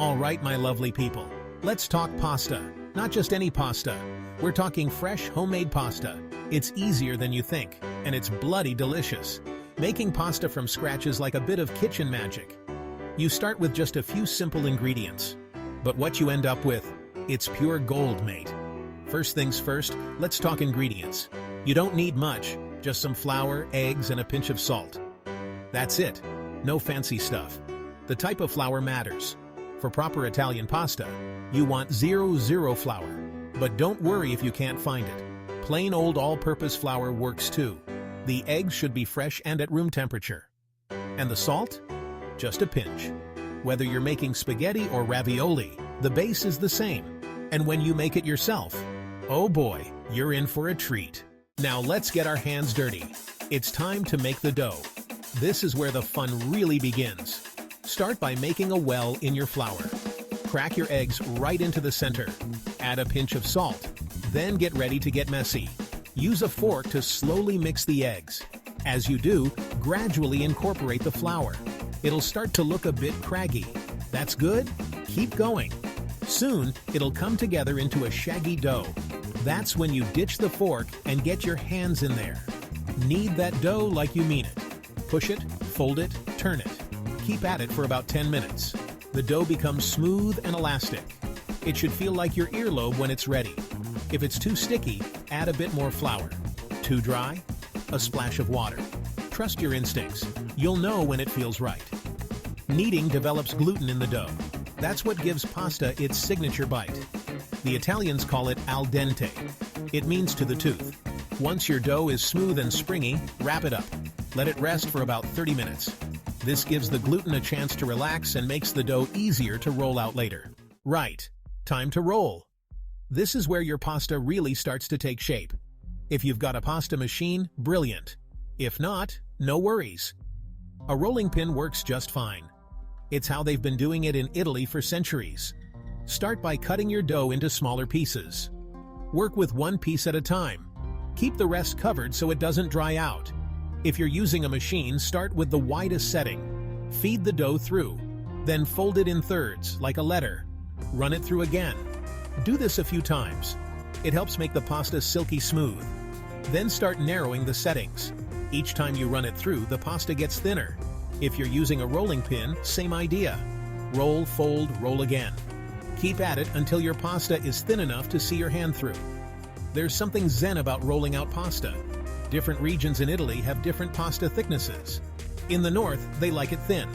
All right, my lovely people, let's talk pasta. Not just any pasta. We're talking fresh, homemade pasta. It's easier than you think, and it's bloody delicious. Making pasta from scratch is like a bit of kitchen magic. You start with just a few simple ingredients, but what you end up with, it's pure gold, mate. First things first, let's talk ingredients. You don't need much, just some flour, eggs, and a pinch of salt. That's it. No fancy stuff. The type of flour matters. For proper Italian pasta, you want 00 flour. But don't worry if you can't find it. Plain old all-purpose flour works too. The eggs should be fresh and at room temperature. And the salt? Just a pinch. Whether you're making spaghetti or ravioli, the base is the same. And when you make it yourself, oh boy, you're in for a treat. Now let's get our hands dirty. It's time to make the dough. This is where the fun really begins. Start by making a well in your flour. Crack your eggs right into the center. Add a pinch of salt. Then get ready to get messy. Use a fork to slowly mix the eggs. As you do, gradually incorporate the flour. It'll start to look a bit craggy. That's good? Keep going. Soon, it'll come together into a shaggy dough. That's when you ditch the fork and get your hands in there. Knead that dough like you mean it. Push it, fold it, turn it. Keep at it for about 10 minutes. The dough becomes smooth and elastic. It should feel like your earlobe when it's ready. If it's too sticky, add a bit more flour. Too dry? A splash of water. Trust your instincts. You'll know when it feels right. Kneading develops gluten in the dough. That's what gives pasta its signature bite. The Italians call it al dente. It means to the tooth. Once your dough is smooth and springy, wrap it up. Let it rest for about 30 minutes. This gives the gluten a chance to relax and makes the dough easier to roll out later. Right, time to roll. This is where your pasta really starts to take shape. If you've got a pasta machine, brilliant. If not, no worries. A rolling pin works just fine. It's how they've been doing it in Italy for centuries. Start by cutting your dough into smaller pieces. Work with one piece at a time. Keep the rest covered so it doesn't dry out. If you're using a machine, start with the widest setting. Feed the dough through. Then fold it in thirds, like a letter. Run it through again. Do this a few times. It helps make the pasta silky smooth. Then start narrowing the settings. Each time you run it through, the pasta gets thinner. If you're using a rolling pin, same idea. Roll, fold, roll again. Keep at it until your pasta is thin enough to see your hand through. There's something zen about rolling out pasta. Different regions in Italy have different pasta thicknesses. In the north, they like it thin.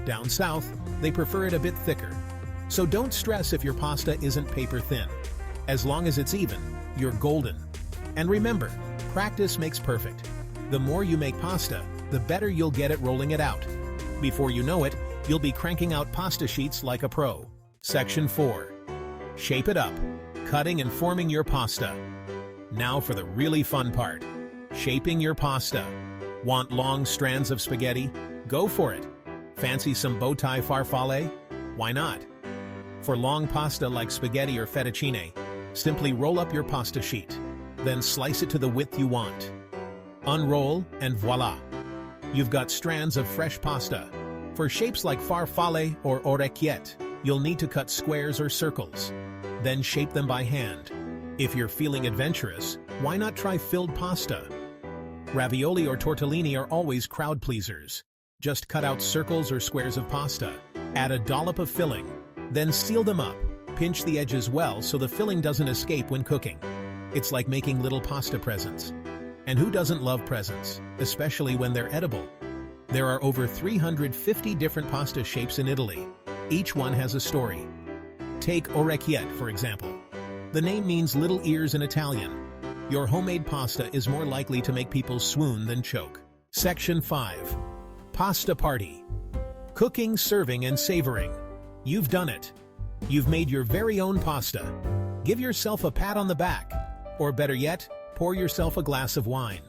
Down south, they prefer it a bit thicker. So don't stress if your pasta isn't paper thin. As long as it's even, you're golden. And remember, practice makes perfect. The more you make pasta, the better you'll get at rolling it out. Before you know it, you'll be cranking out pasta sheets like a pro. Section 4. Shape it up. Cutting and forming your pasta. Now for the really fun part. Shaping your pasta. Want long strands of spaghetti? Go for it. Fancy some bow tie farfalle? Why not? For long pasta like spaghetti or fettuccine, simply roll up your pasta sheet. Then slice it to the width you want. Unroll, and voila! You've got strands of fresh pasta. For shapes like farfalle or orecchiette, you'll need to cut squares or circles. Then shape them by hand. If you're feeling adventurous, why not try filled pasta? Ravioli or tortellini are always crowd pleasers. Just cut out circles or squares of pasta. Add a dollop of filling. Then seal them up. Pinch the edges well so the filling doesn't escape when cooking. It's like making little pasta presents. And who doesn't love presents, especially when they're edible? There are over 350 different pasta shapes in Italy. Each one has a story. Take orecchiette, for example. The name means little ears in Italian. Your homemade pasta is more likely to make people swoon than choke. Section 5. Pasta Party. Cooking, serving, and savoring. You've done it. You've made your very own pasta. Give yourself a pat on the back. Or better yet, pour yourself a glass of wine.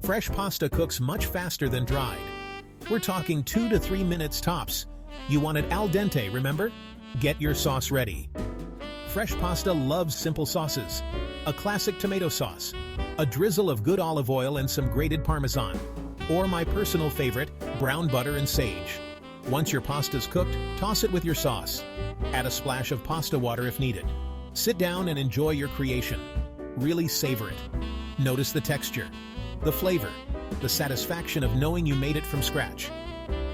Fresh pasta cooks much faster than dried. We're talking 2 to 3 minutes tops. You want it al dente, remember? Get your sauce ready. Fresh pasta loves simple sauces. A classic tomato sauce, a drizzle of good olive oil and some grated Parmesan, or my personal favorite, brown butter and sage. Once your pasta's cooked, toss it with your sauce. Add a splash of pasta water if needed. Sit down and enjoy your creation. Really savor it. Notice the texture, the flavor, the satisfaction of knowing you made it from scratch.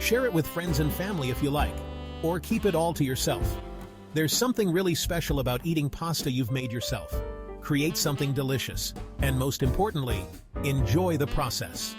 Share it with friends and family if you like, or keep it all to yourself. There's something really special about eating pasta you've made yourself. Create something delicious, and most importantly, enjoy the process.